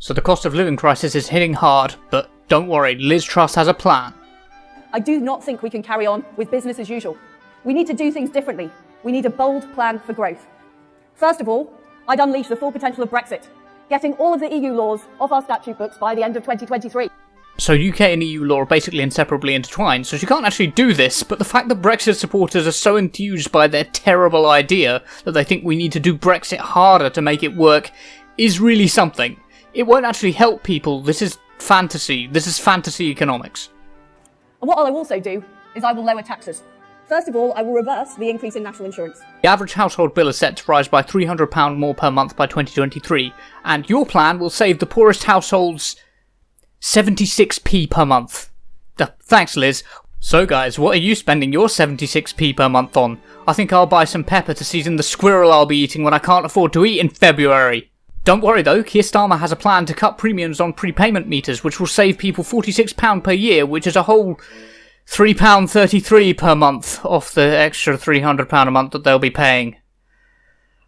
So the cost of living crisis is hitting hard, but don't worry, Liz Truss has a plan. I do not think we can carry on with business as usual. We need to do things differently. We need a bold plan for growth. First of all, I'd unleash the full potential of Brexit, getting all of the EU laws off our statute books by the end of 2023. So UK and EU law are basically inseparably intertwined, so she can't actually do this, but the fact that Brexit supporters are so enthused by their terrible idea that they think we need to do Brexit harder to make it work is really something. It won't actually help people. This is fantasy. This is fantasy economics. And what I will also do is I will lower taxes. First of all, I will reverse the increase in national insurance. The average household bill is set to rise by £300 more per month by 2023, and your plan will save the poorest households 76p per month. Thanks, Liz. So guys, what are you spending your 76p per month on? I think I'll buy some pepper to season the squirrel I'll be eating when I can't afford to eat in February. Don't worry though, Keir Starmer has a plan to cut premiums on prepayment meters, which will save people £46 per year, which is a whole £3.33 per month off the extra £300 a month that they'll be paying.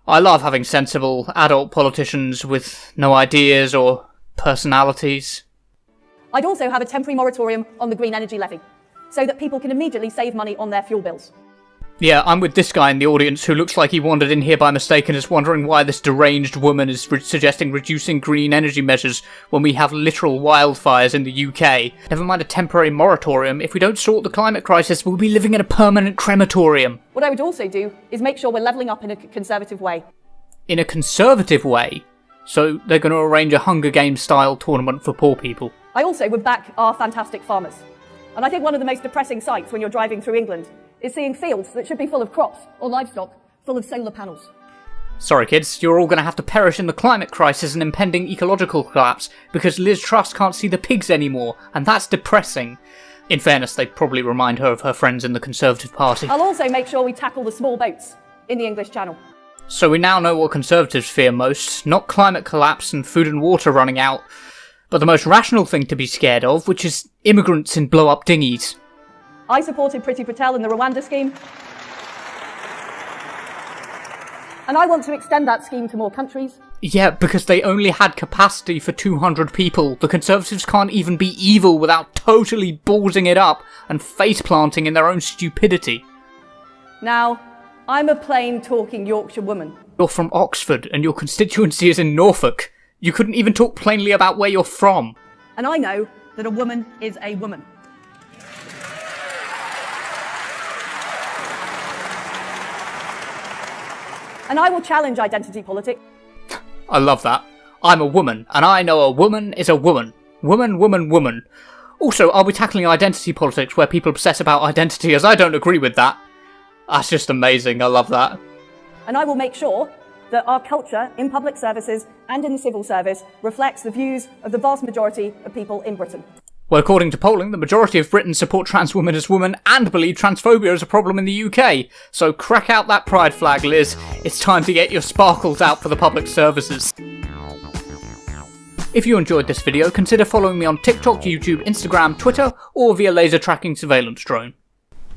I love having sensible adult politicians with no ideas or personalities. I'd also have a temporary moratorium on the green energy levy, so that people can immediately save money on their fuel bills. Yeah, I'm with this guy in the audience who looks like he wandered in here by mistake and is wondering why this deranged woman is suggesting reducing green energy measures when we have literal wildfires in the UK. Never mind a temporary moratorium, if we don't sort the climate crisis, we'll be living in a permanent crematorium. What I would also do is make sure we're levelling up in a conservative way. In a conservative way? So they're going to arrange a Hunger Games style tournament for poor people. I also would back our fantastic farmers. And I think one of the most depressing sights when you're driving through England is seeing fields that should be full of crops or livestock full of solar panels. Sorry kids, you're all going to have to perish in the climate crisis and impending ecological collapse because Liz Truss can't see the pigs anymore, and that's depressing. In fairness, they probably remind her of her friends in the Conservative Party. I'll also make sure we tackle the small boats in the English Channel. So we now know what Conservatives fear most, not climate collapse and food and water running out, but the most rational thing to be scared of, which is immigrants in blow-up dinghies. I supported Priti Patel in the Rwanda scheme. And I want to extend that scheme to more countries. Yeah, because they only had capacity for 200 people. The Conservatives can't even be evil without totally ballsing it up and face-planting in their own stupidity. Now, I'm a plain talking Yorkshire woman. You're from Oxford and your constituency is in Norfolk. You couldn't even talk plainly about where you're from. And I know that a woman is a woman. And I will challenge identity politics. I love that. I'm a woman, and I know a woman is a woman. Woman, woman, woman. Also, I'll be tackling identity politics where people obsess about identity, as I don't agree with that. That's just amazing, I love that. And I will make sure that our culture in public services and in the civil service reflects the views of the vast majority of people in Britain. Well, according to polling, the majority of Britons support trans women as women and believe transphobia is a problem in the UK. So crack out that pride flag, Liz. It's time to get your sparkles out for the public services. If you enjoyed this video, consider following me on TikTok, YouTube, Instagram, Twitter, or via laser tracking surveillance drone.